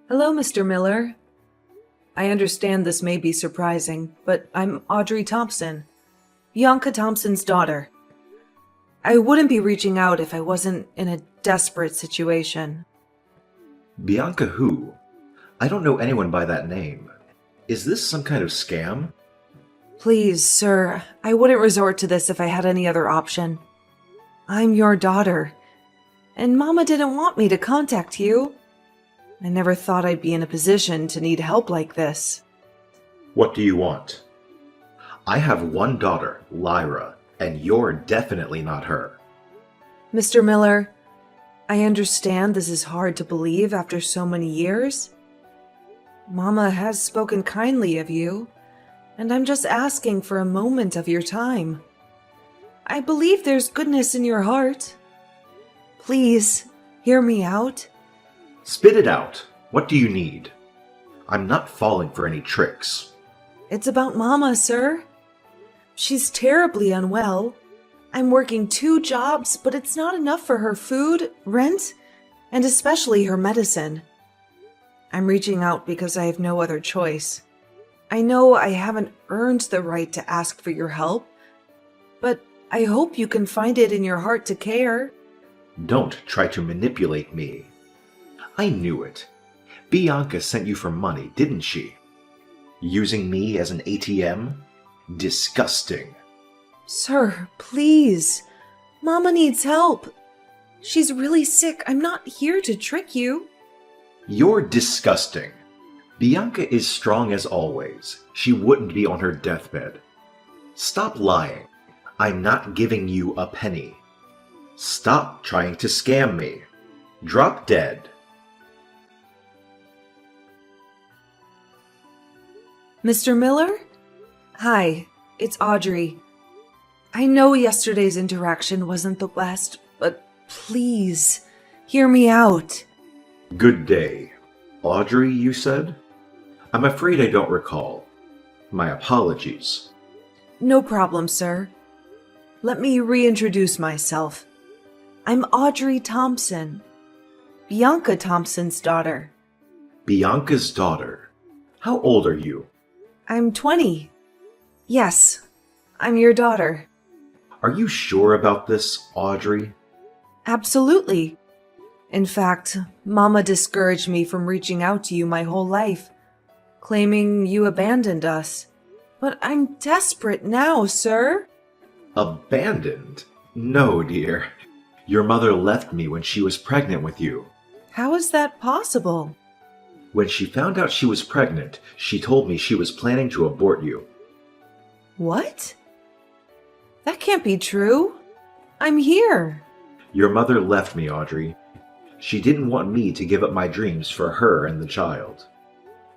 Hello, Mr. Miller. I understand this may be surprising, but I'm Audrey Thompson, Bianca Thompson's daughter. I wouldn't be reaching out if I wasn't in a desperate situation. Bianca who? I don't know anyone by that name. Is this some kind of scam? Please, sir, I wouldn't resort to this if I had any other option. I'm your daughter, and Mama didn't want me to contact you. I never thought I'd be in a position to need help like this. What do you want? I have one daughter, Lyra, and you're definitely not her. Mr. Miller, I understand this is hard to believe after so many years. Mama has spoken kindly of you, and I'm just asking for a moment of your time. I believe there's goodness in your heart. Please, hear me out. Spit it out. What do you need? I'm not falling for any tricks. It's about Mama, sir. She's terribly unwell. I'm working 2 jobs, but it's not enough for her food, rent, and especially her medicine. I'm reaching out because I have no other choice. I know I haven't earned the right to ask for your help, but I hope you can find it in your heart to care. Don't try to manipulate me. I knew it. Bianca sent you for money, didn't she? Using me as an ATM? Disgusting. Sir, please. Mama needs help. She's really sick. I'm not here to trick you. You're disgusting. Bianca is strong as always. She wouldn't be on her deathbed. Stop lying. I'm not giving you a penny. Stop trying to scam me. Drop dead. Mr. Miller? Hi, it's Audrey. I know yesterday's interaction wasn't the best, but please, hear me out. Good day. Audrey, you said? I'm afraid I don't recall. My apologies. No problem, sir. Let me reintroduce myself. I'm Audrey Thompson, Bianca Thompson's daughter. Bianca's daughter. How old are you? I'm 20. Yes, I'm your daughter. Are you sure about this, Audrey? Absolutely. In fact, Mama discouraged me from reaching out to you my whole life, claiming you abandoned us. But I'm desperate now, sir. Abandoned? No, dear. Your mother left me when she was pregnant with you. How is that possible? When she found out she was pregnant, she told me she was planning to abort you. What? That can't be true. I'm here. Your mother left me, Audrey. She didn't want me to give up my dreams for her and the child.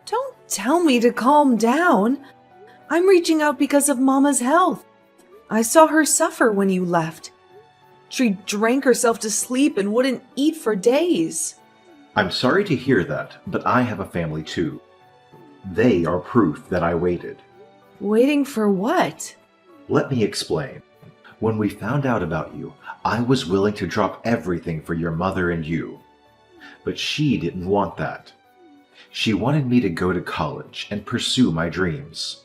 Don't tell me to calm down. I'm reaching out because of Mama's health. I saw her suffer when you left. She drank herself to sleep and wouldn't eat for days. I'm sorry to hear that, but I have a family too. They are proof that I waited. Waiting for what? Let me explain. When we found out about you, I was willing to drop everything for your mother and you. But she didn't want that. She wanted me to go to college and pursue my dreams.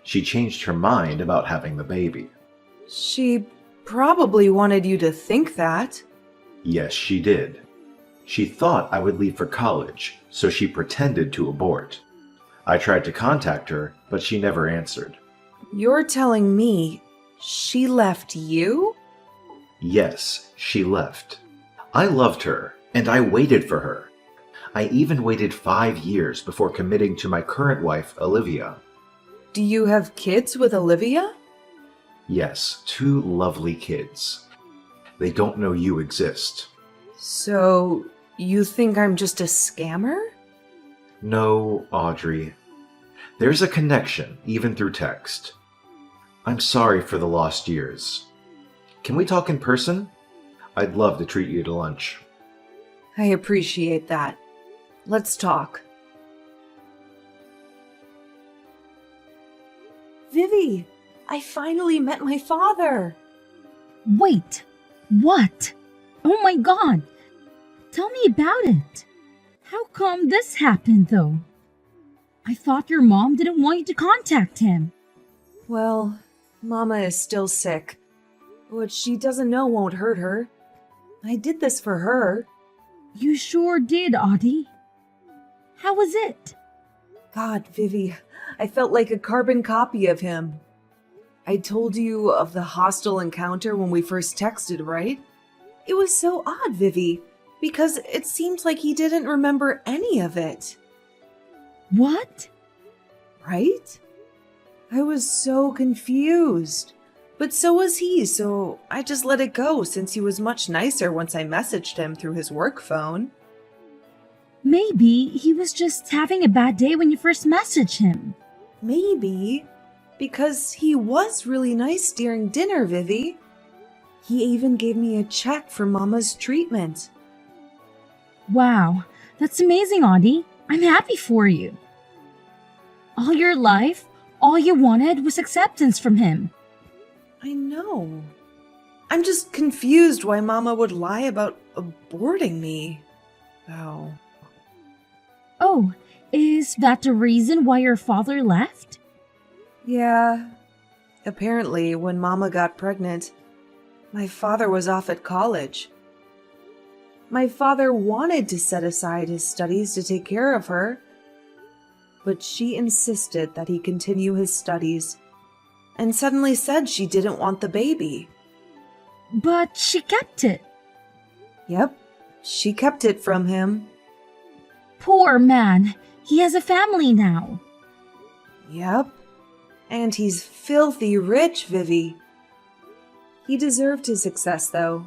She changed her mind about having the baby. She probably wanted you to think that. Yes, she did. She thought I would leave for college, so she pretended to abort. I tried to contact her, but she never answered. You're telling me she left you? Yes, she left. I loved her, and I waited for her. I even waited 5 years before committing to my current wife, Olivia. Do you have kids with Olivia? Yes, 2 lovely kids. They don't know you exist. So, you think I'm just a scammer? No, Audrey. There's a connection, even through text. I'm sorry for the lost years. Can we talk in person? I'd love to treat you to lunch. I appreciate that. Let's talk. Vivi, I finally met my father. Wait, what? Oh my god! Tell me about it. How come this happened, though? I thought your mom didn't want you to contact him. Well, Mama is still sick. What she doesn't know won't hurt her. I did this for her. You sure did, Audie. How was it? God, Vivi, I felt like a carbon copy of him. I told you of the hostile encounter when we first texted, right? It was so odd, Vivi, because it seemed like he didn't remember any of it. What? Right? I was so confused. But so was he, so I just let it go since he was much nicer once I messaged him through his work phone. Maybe he was just having a bad day when you first messaged him. Maybe. Because he was really nice during dinner, Vivi. He even gave me a check for Mama's treatment. Wow, that's amazing, Audie. I'm happy for you. All your life, all you wanted was acceptance from him. I know. I'm just confused why Mama would lie about aborting me. Oh. Oh, is that the reason why your father left? Yeah. Apparently, when Mama got pregnant, my father was off at college. My father wanted to set aside his studies to take care of her, but she insisted that he continue his studies and suddenly said she didn't want the baby. But she kept it. Yep, she kept it from him. Poor man. He has a family now. Yep, and he's filthy rich, Vivi. He deserved his success, though.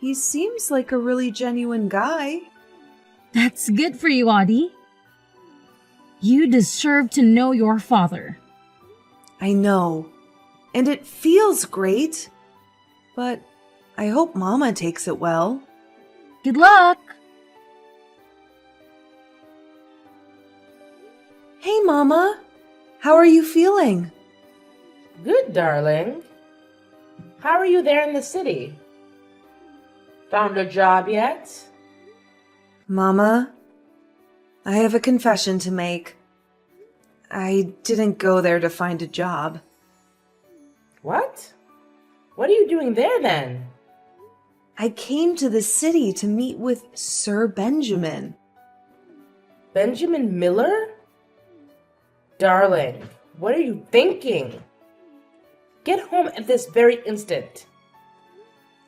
He seems like a really genuine guy. That's good for you, Audie. You deserve to know your father. I know, and it feels great, but I hope Mama takes it well. Good luck! Hey, Mama! How are you feeling? Good, darling. How are you there in the city? Found a job yet? Mama, I have a confession to make. I didn't go there to find a job. What? What are you doing there then? I came to the city to meet with Sir Benjamin. Benjamin Miller? Darling, what are you thinking? Get home at this very instant.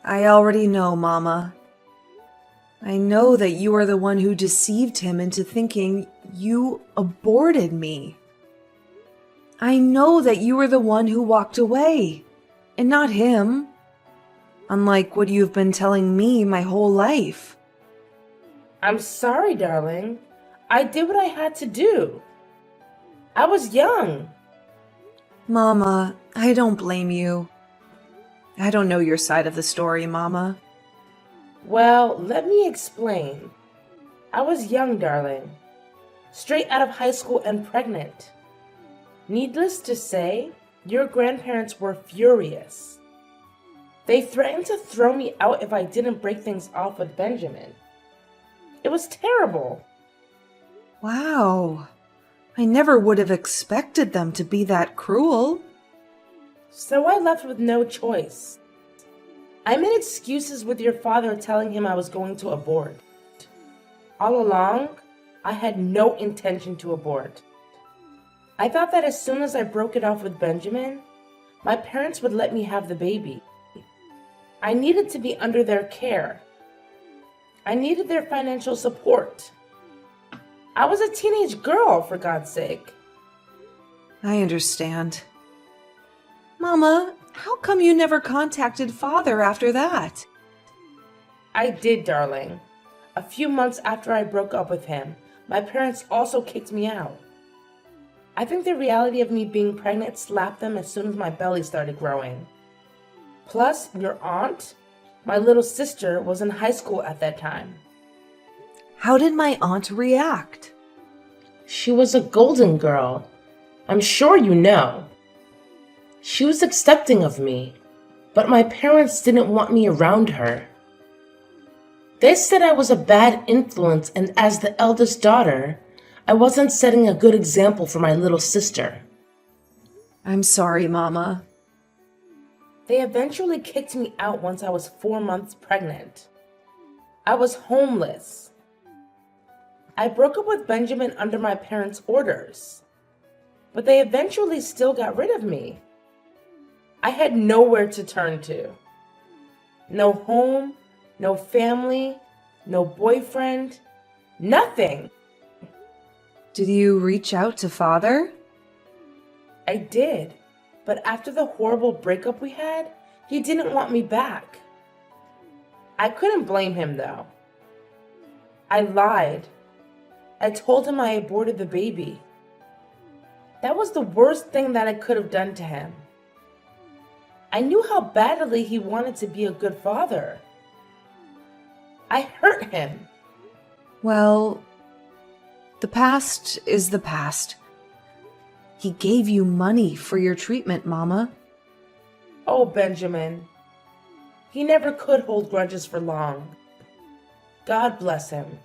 I already know, Mama. I know that you are the one who deceived him into thinking you aborted me. I know that you were the one who walked away, and not him. Unlike what you've been telling me my whole life. I'm sorry, darling. I did what I had to do. I was young. Mama, I don't blame you. I don't know your side of the story, Mama. Well, let me explain. I was young, darling. Straight out of high school and pregnant. Needless to say, your grandparents were furious. They threatened to throw me out if I didn't break things off with Benjamin. It was terrible. Wow. I never would have expected them to be that cruel. So I left with no choice. I made excuses with your father telling him I was going to abort. All along, I had no intention to abort. I thought that as soon as I broke it off with Benjamin, my parents would let me have the baby. I needed to be under their care. I needed their financial support. I was a teenage girl, for God's sake. I understand. Mama, how come you never contacted Father after that? I did, darling. A few months after I broke up with him, my parents also kicked me out. I think the reality of me being pregnant slapped them as soon as my belly started growing. Plus, your aunt, my little sister, was in high school at that time. How did my aunt react? She was a golden girl. I'm sure you know. She was accepting of me, but my parents didn't want me around her. They said I was a bad influence, and as the eldest daughter, I wasn't setting a good example for my little sister. I'm sorry, Mama. They eventually kicked me out once I was 4 months pregnant. I was homeless. I broke up with Benjamin under my parents' orders, but they eventually still got rid of me. I had nowhere to turn to. No home, no family, no boyfriend, nothing. Did you reach out to Father? I did, but after the horrible breakup we had, he didn't want me back. I couldn't blame him though. I lied. I told him I aborted the baby. That was the worst thing that I could have done to him. I knew how badly he wanted to be a good father. I hurt him. Well, the past is the past. He gave you money for your treatment, Mama. Oh, Benjamin. He never could hold grudges for long. God bless him.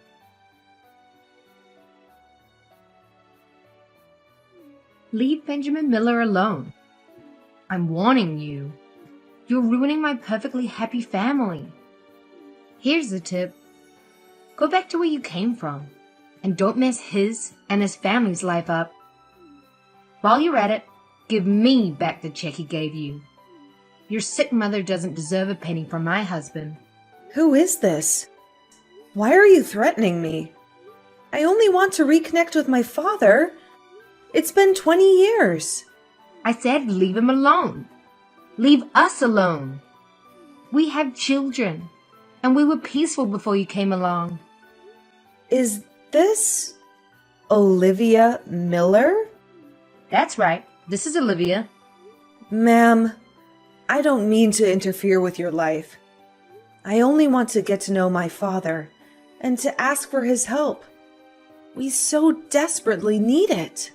Leave Benjamin Miller alone. I'm warning you. You're ruining my perfectly happy family. Here's a tip. Go back to where you came from, and don't mess his and his family's life up. While you're at it, give me back the check he gave you. Your sick mother doesn't deserve a penny from my husband. Who is this? Why are you threatening me? I only want to reconnect with my father. It's been 20 years. I said leave him alone. Leave us alone. We have children, and we were peaceful before you came along. Is this Olivia Miller? That's right. This is Olivia. Ma'am, I don't mean to interfere with your life. I only want to get to know my father and to ask for his help. We so desperately need it.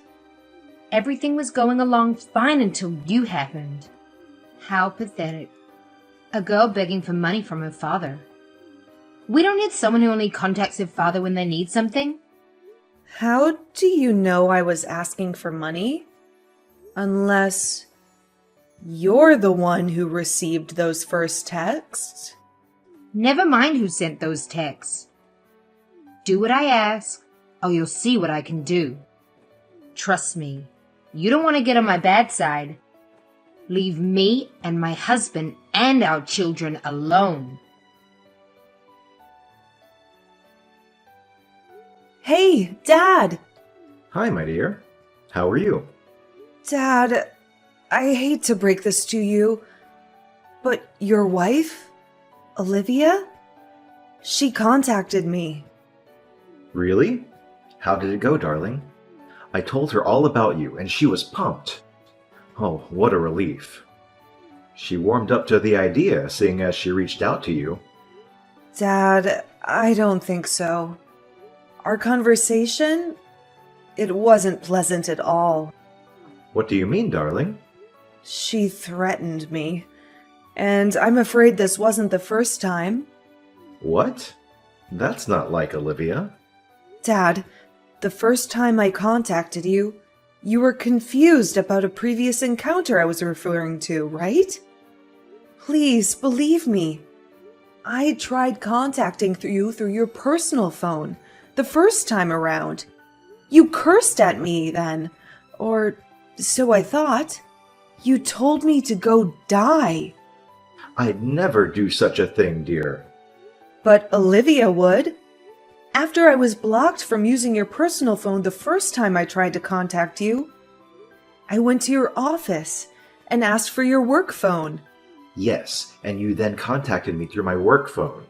Everything was going along fine until you happened. How pathetic. A girl begging for money from her father. We don't need someone who only contacts their father when they need something. How do you know I was asking for money? Unless you're the one who received those first texts? Never mind who sent those texts. Do what I ask, or you'll see what I can do. Trust me, you don't want to get on my bad side. Leave me and my husband and our children alone. Hey, Dad! Hi, my dear. How are you? Dad, I hate to break this to you, but your wife, Olivia? She contacted me. Really? How did it go, darling? I told her all about you, and she was pumped. Oh, what a relief. She warmed up to the idea, seeing as she reached out to you. Dad, I don't think so. Our conversation, it wasn't pleasant at all. What do you mean, darling? She threatened me, and I'm afraid this wasn't the first time. What? That's not like Olivia. Dad, the first time I contacted you, you were confused about a previous encounter I was referring to, right? Please believe me. I tried contacting you through your personal phone the first time around. You cursed at me then, or so I thought. You told me to go die. I'd never do such a thing, dear. But Olivia would. After I was blocked from using your personal phone the first time I tried to contact you, I went to your office and asked for your work phone. Yes, and you then contacted me through my work phone.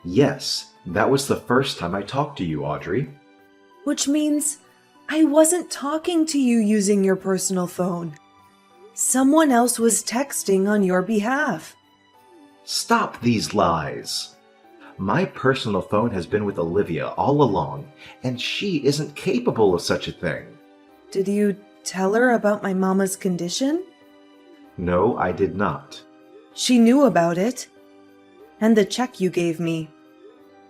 Yes, that was the first time I talked to you, Audrey. Which means I wasn't talking to you using your personal phone. Someone else was texting on your behalf. Stop these lies. My personal phone has been with Olivia all along, and she isn't capable of such a thing. Did you tell her about my mama's condition? No, I did not. She knew about it. And the check you gave me.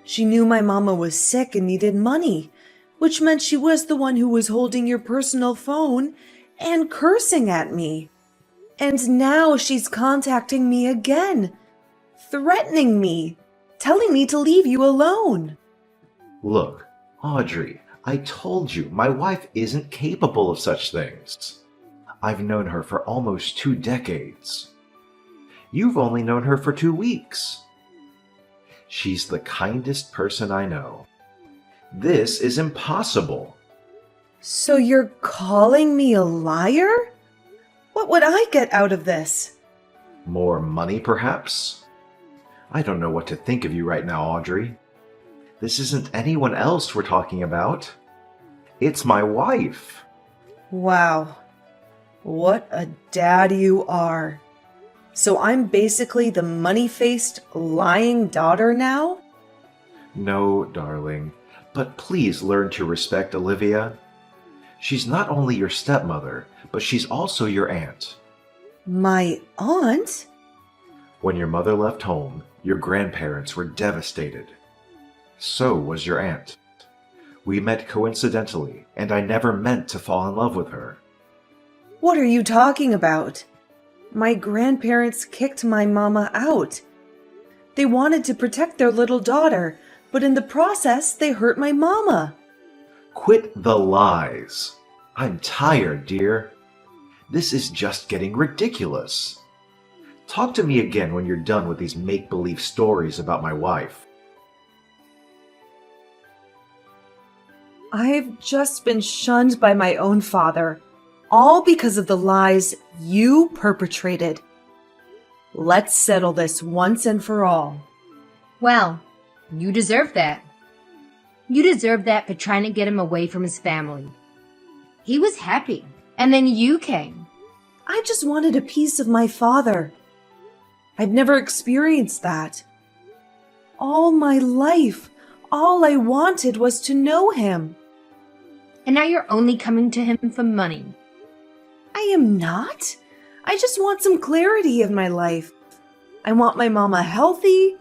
She knew my mama was sick and needed money, which meant she was the one who was holding your personal phone and cursing at me. And now she's contacting me again, threatening me, telling me to leave you alone. Look, Audrey, I told you my wife isn't capable of such things. I've known her for almost 2 decades. You've only known her for 2 weeks. She's the kindest person I know. This is impossible. So you're calling me a liar? What would I get out of this? More money, perhaps? I don't know what to think of you right now, Audrey. This isn't anyone else we're talking about. It's my wife. Wow. What a dad you are. So I'm basically the money-faced, lying daughter now? No, darling, but please learn to respect Olivia. She's not only your stepmother, but she's also your aunt. My aunt? When your mother left home, your grandparents were devastated. So was your aunt. We met coincidentally, and I never meant to fall in love with her. What are you talking about? My grandparents kicked my mama out. They wanted to protect their little daughter, but in the process, they hurt my mama. Quit the lies. I'm tired, dear. This is just getting ridiculous. Talk to me again when you're done with these make-believe stories about my wife. I've just been shunned by my own father, all because of the lies you perpetrated. Let's settle this once and for all. Well, you deserve that. You deserve that for trying to get him away from his family. He was happy, and then you came. I just wanted a piece of my father. I've never experienced that. All my life, all I wanted was to know him. And now you're only coming to him for money. I am not. I just want some clarity in my life. I want my mama healthy.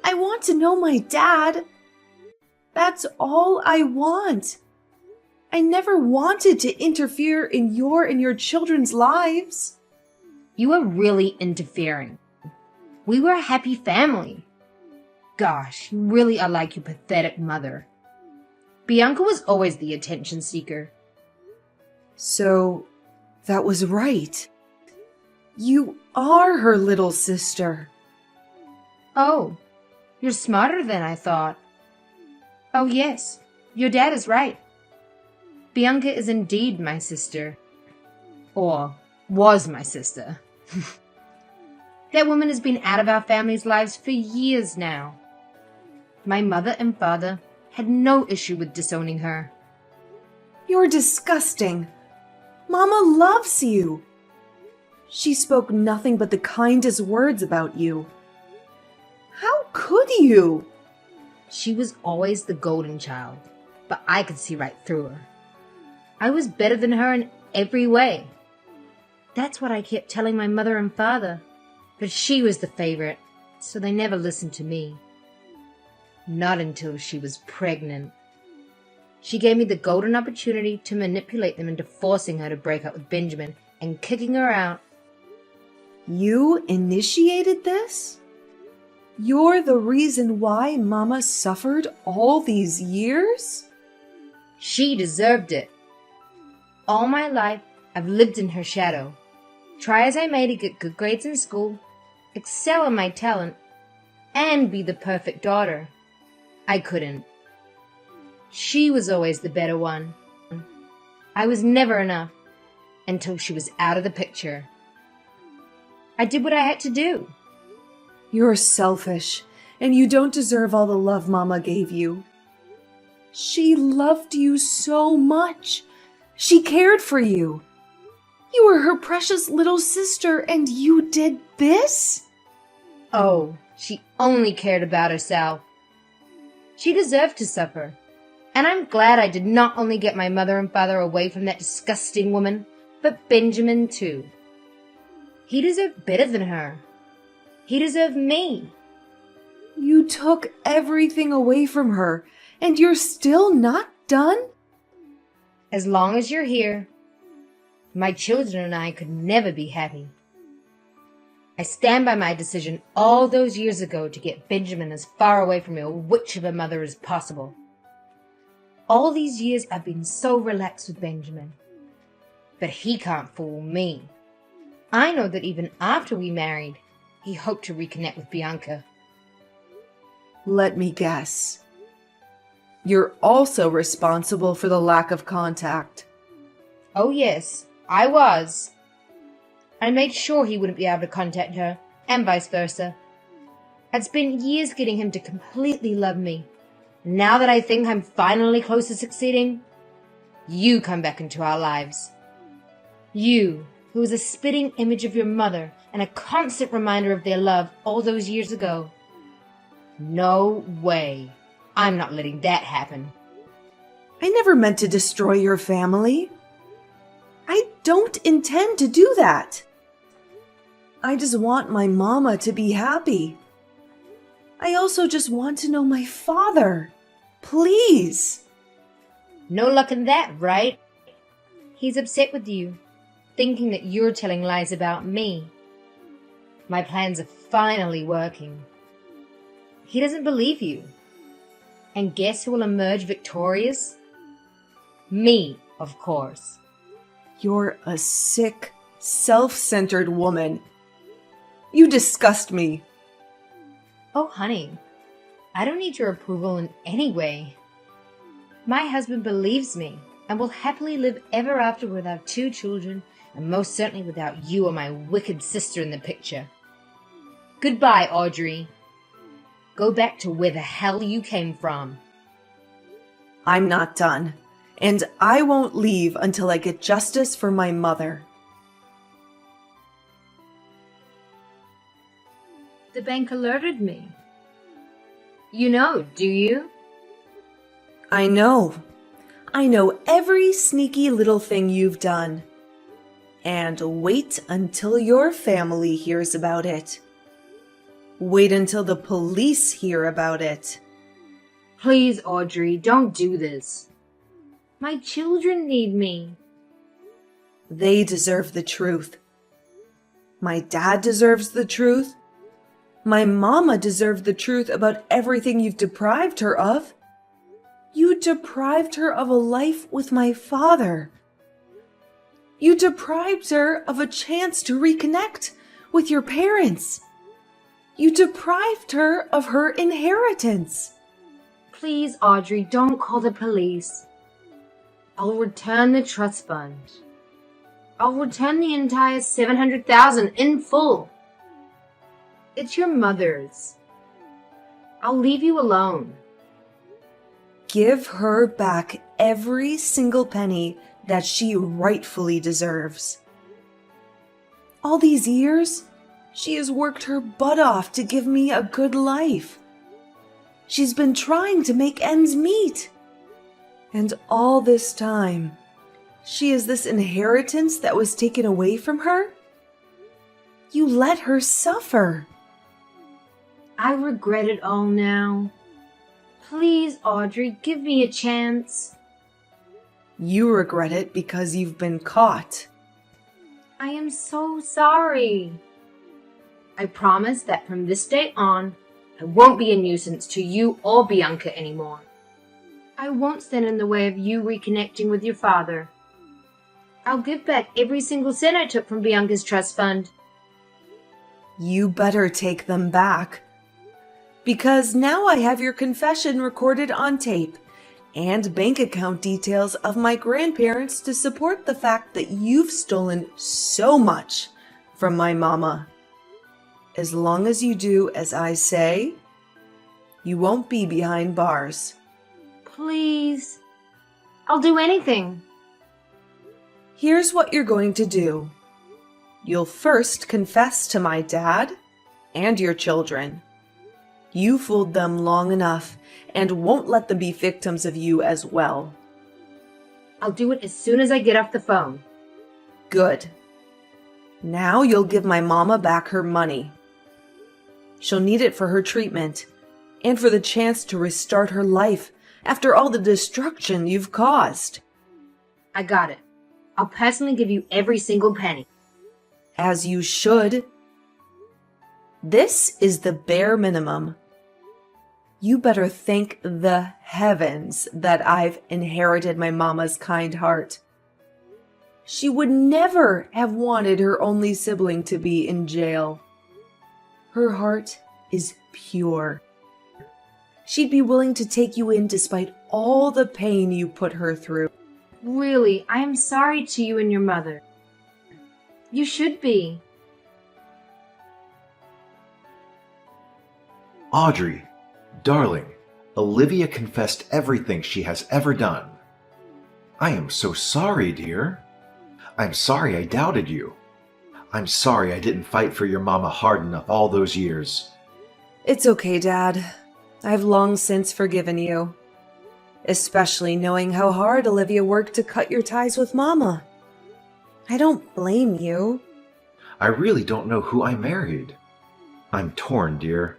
I want to know my dad. That's all I want. I never wanted to interfere in your children's lives. You are really interfering. We were a happy family. Gosh, you really are like your pathetic mother. Bianca was always the attention seeker. So, that was right. You are her little sister. Oh, you're smarter than I thought. Oh yes, your dad is right. Bianca is indeed my sister. Or was my sister. That woman has been out of our family's lives for years now. My mother and father had no issue with disowning her. You're disgusting. Mama loves you. She spoke nothing but the kindest words about you. How could you? She was always the golden child, but I could see right through her. I was better than her in every way. That's what I kept telling my mother and father, but she was the favorite, so they never listened to me. Not until she was pregnant. She gave me the golden opportunity to manipulate them into forcing her to break up with Benjamin and kicking her out. You initiated this? You're the reason why Mama suffered all these years? She deserved it. All my life, I've lived in her shadow. Try as I may to get good grades in school, excel in my talent, and be the perfect daughter. I couldn't. She was always the better one. I was never enough until she was out of the picture. I did what I had to do. You're selfish, and you don't deserve all the love Mama gave you. She loved you so much. She cared for you. You were her precious little sister, and you did this? Oh, she only cared about herself. She deserved to suffer. And I'm glad I did not only get my mother and father away from that disgusting woman, but Benjamin too. He deserved better than her. He deserved me. You took everything away from her, and you're still not done? As long as you're here, my children and I could never be happy. I stand by my decision all those years ago to get Benjamin as far away from your witch of a mother as possible. All these years I've been so relaxed with Benjamin. But he can't fool me. I know that even after we married, he hoped to reconnect with Bianca. Let me guess. You're also responsible for the lack of contact. Oh yes, I was. I made sure he wouldn't be able to contact her, and vice versa. I'd spent years getting him to completely love me. Now that I think I'm finally close to succeeding, you come back into our lives. You, who was a spitting image of your mother and a constant reminder of their love all those years ago. No way. I'm not letting that happen. I never meant to destroy your family. I don't intend to do that. I just want my mama to be happy. I also just want to know my father. Please. No luck in that, right? He's upset with you, thinking that you're telling lies about me. My plans are finally working. He doesn't believe you. And guess who will emerge victorious? Me, of course. You're a sick, self-centered woman. You disgust me. Oh, honey, I don't need your approval in any way. My husband believes me and will happily live ever after with our 2 children, and most certainly without you or my wicked sister in the picture. Goodbye, Audrey. Go back to where the hell you came from. I'm not done, and I won't leave until I get justice for my mother. The bank alerted me. You know, do you? I know. I know every sneaky little thing you've done. And wait until your family hears about it. Wait until the police hear about it. Please, Audrey, don't do this. My children need me. They deserve the truth. My dad deserves the truth. My mama deserved the truth about everything you've deprived her of. You deprived her of a life with my father. You deprived her of a chance to reconnect with your parents. You deprived her of her inheritance. Please, Audrey, don't call the police. I'll return the trust fund. I'll return the entire $700,000 in full. It's your mother's. I'll leave you alone. Give her back every single penny that she rightfully deserves. All these years, she has worked her butt off to give me a good life. She's been trying to make ends meet. And all this time, she is this inheritance that was taken away from her? You let her suffer. I regret it all now. Please, Audrey, give me a chance. You regret it because you've been caught. I am so sorry. I promise that from this day on, I won't be a nuisance to you or Bianca anymore. I won't stand in the way of you reconnecting with your father. I'll give back every single cent I took from Bianca's trust fund. You better take them back. Because now I have your confession recorded on tape and bank account details of my grandparents to support the fact that you've stolen so much from my mama. As long as you do as I say, you won't be behind bars. Please. I'll do anything. Here's what you're going to do. You'll first confess to my dad and your children. You fooled them long enough and won't let them be victims of you as well. I'll do it as soon as I get off the phone. Good. Now you'll give my mama back her money. She'll need it for her treatment, and for the chance to restart her life after all the destruction you've caused. I got it. I'll personally give you every single penny. As you should. This is the bare minimum. You better thank the heavens that I've inherited my mama's kind heart. She would never have wanted her only sibling to be in jail. Her heart is pure. She'd be willing to take you in despite all the pain you put her through. Really, I am sorry to you and your mother. You should be. Audrey, darling, Olivia confessed everything she has ever done. I am so sorry, dear. I'm sorry I doubted you. I'm sorry I didn't fight for your mama hard enough all those years. It's okay, Dad. I've long since forgiven you. Especially knowing how hard Olivia worked to cut your ties with Mama. I don't blame you. I really don't know who I married. I'm torn, dear.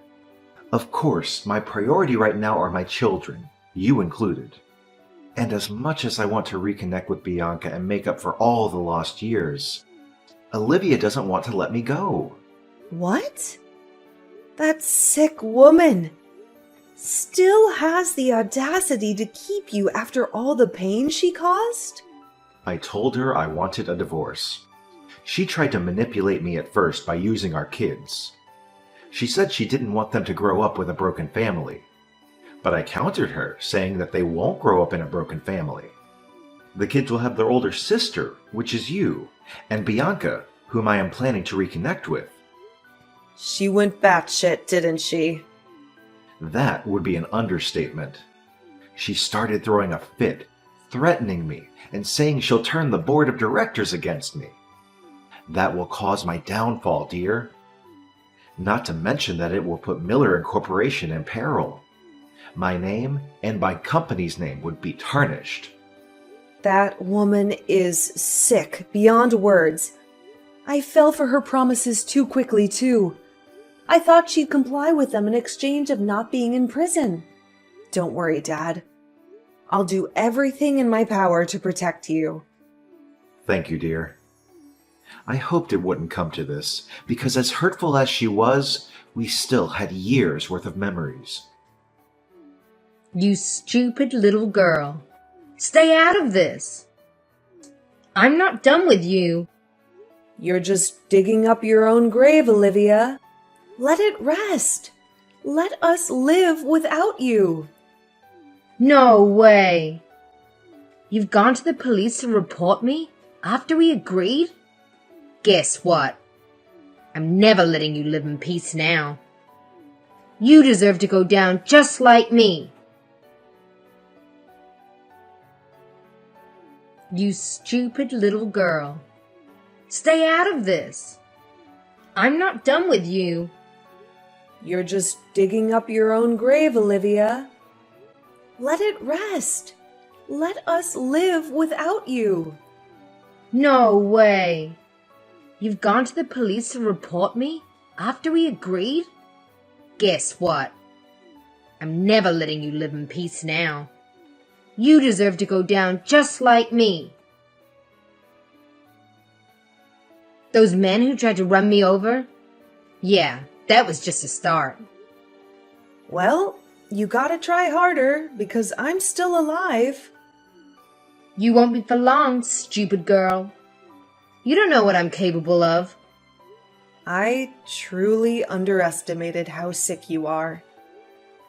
Of course, my priority right now are my children, you included. And as much as I want to reconnect with Bianca and make up for all the lost years, Olivia doesn't want to let me go. What? That sick woman still has the audacity to keep you after all the pain she caused? I told her I wanted a divorce. She tried to manipulate me at first by using our kids. She said she didn't want them to grow up with a broken family. But I countered her, saying that they won't grow up in a broken family. The kids will have their older sister, which is you, and Bianca, whom I am planning to reconnect with. She went batshit, didn't she? That would be an understatement. She started throwing a fit, threatening me, and saying she'll turn the board of directors against me. That will cause my downfall, dear. Not to mention that it will put Miller Incorporation in peril. My name and my company's name would be tarnished. That woman is sick beyond words. I fell for her promises too quickly, too. I thought she'd comply with them in exchange of not being in prison. Don't worry, Dad. I'll do everything in my power to protect you. Thank you, dear. I hoped it wouldn't come to this, because as hurtful as she was, we still had years' worth of memories. You stupid little girl. Stay out of this. I'm not done with you. You're just digging up your own grave, Olivia. Let it rest. Let us live without you. No way. You've gone to the police to report me after we agreed? Guess what? I'm never letting you live in peace now. You deserve to go down just like me. You stupid little girl. Stay out of this. I'm not done with you. You're just digging up your own grave, Olivia. Let it rest. Let us live without you. No way. You've gone to the police to report me after we agreed? Guess what? I'm never letting you live in peace now. You deserve to go down just like me. Those men who tried to run me over? Yeah, that was just a start. Well, you gotta try harder because I'm still alive. You won't be for long, stupid girl. You don't know what I'm capable of. I truly underestimated how sick you are.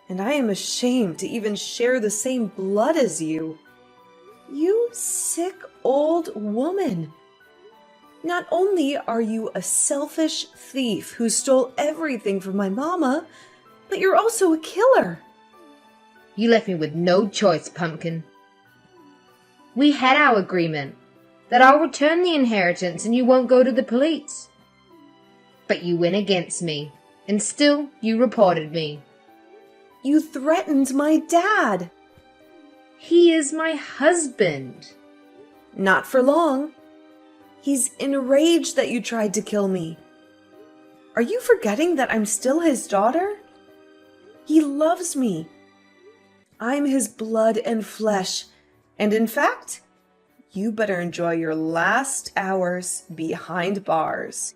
And I am ashamed to even share the same blood as you. You sick old woman. Not only are you a selfish thief who stole everything from my mama, but you're also a killer. You left me with no choice, Pumpkin. We had our agreement that I'll return the inheritance and you won't go to the police. But you went against me, and still you reported me. You threatened my dad. He is my husband. Not for long. He's enraged that you tried to kill me. Are you forgetting that I'm still his daughter? He loves me. I'm his blood and flesh, and in fact, you better enjoy your last hours behind bars.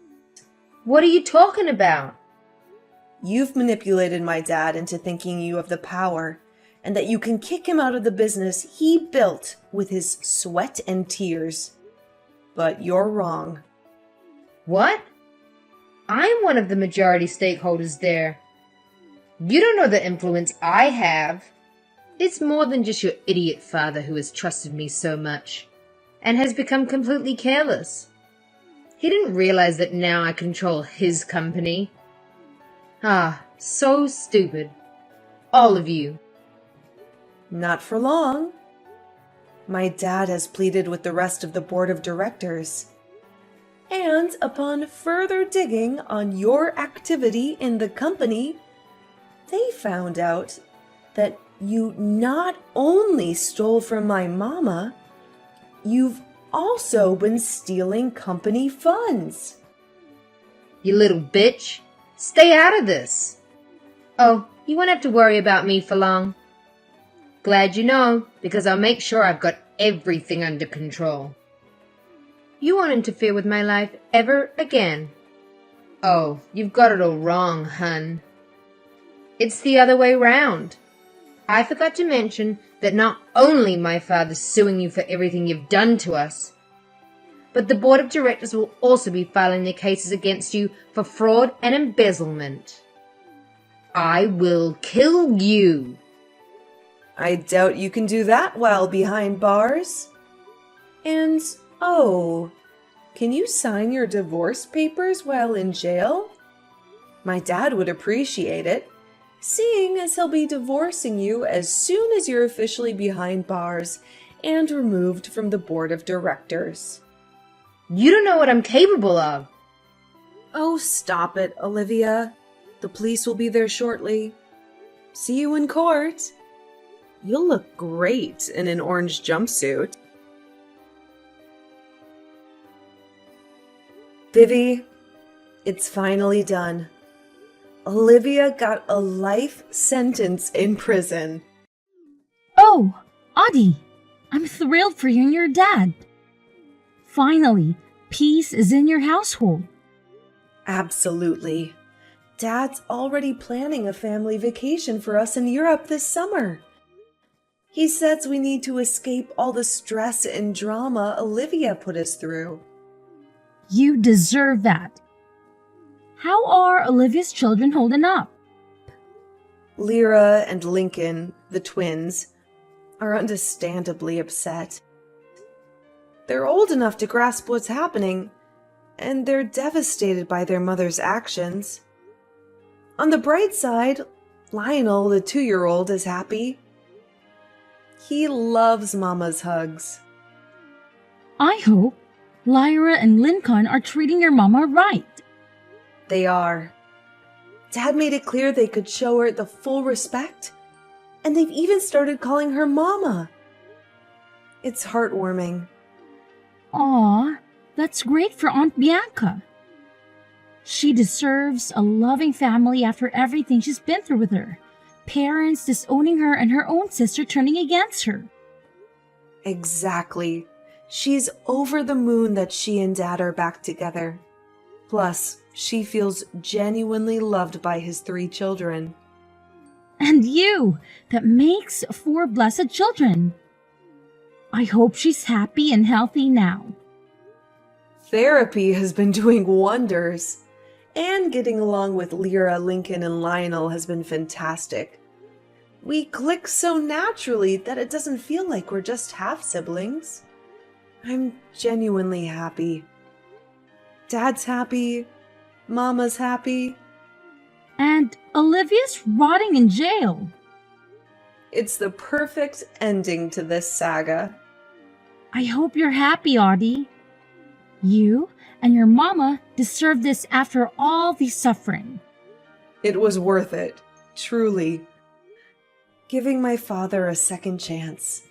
What are you talking about? You've manipulated my dad into thinking you have the power and that you can kick him out of the business he built with his sweat and tears. But you're wrong. What? I'm one of the majority stakeholders there. You don't know the influence I have. It's more than just your idiot father who has trusted me so much and has become completely careless. He didn't realize that now I control his company. Ah, so stupid. All of you. Not for long. My dad has pleaded with the rest of the board of directors. And upon further digging on your activity in the company, they found out that you not only stole from my mama, you've also been stealing company funds. You little bitch. Stay out of this. Oh, you won't have to worry about me for long. Glad you know, because I'll make sure I've got everything under control. You won't interfere with my life ever again. Oh, you've got it all wrong, hun. It's the other way round. I forgot to mention that not only my father's suing you for everything you've done to us, but the board of directors will also be filing their cases against you for fraud and embezzlement. I will kill you. I doubt you can do that while behind bars. And, oh, can you sign your divorce papers while in jail? My dad would appreciate it, seeing as he'll be divorcing you as soon as you're officially behind bars and removed from the board of directors. You don't know what I'm capable of. Oh, stop it, Olivia. The police will be there shortly. See you in court. You'll look great in an orange jumpsuit. Vivi, it's finally done. Olivia got a life sentence in prison. Oh, Audie, I'm thrilled for you and your dad. Finally, peace is in your household. Absolutely. Dad's already planning a family vacation for us in Europe this summer. He says we need to escape all the stress and drama Olivia put us through. You deserve that. How are Olivia's children holding up? Lyra and Lincoln, the twins, are understandably upset. They're old enough to grasp what's happening, and they're devastated by their mother's actions. On the bright side, Lionel, the 2-year-old, is happy. He loves Mama's hugs. I hope Lyra and Lincoln are treating your mama right. They are. Dad made it clear they could show her the full respect, and they've even started calling her Mama. It's heartwarming. Aw, that's great for Aunt Bianca. She deserves a loving family after everything she's been through with her. Parents disowning her and her own sister turning against her. Exactly. She's over the moon that she and Dad are back together. Plus, she feels genuinely loved by his 3 children. And you, that makes 4 blessed children. I hope she's happy and healthy now. Therapy has been doing wonders. And getting along with Lyra, Lincoln, and Lionel has been fantastic. We click so naturally that it doesn't feel like we're just half-siblings. I'm genuinely happy. Dad's happy. Mama's happy. And Olivia's rotting in jail. It's the perfect ending to this saga. I hope you're happy, Audie. You and your mama deserve this after all the suffering. It was worth it, truly. Giving my father a second chance.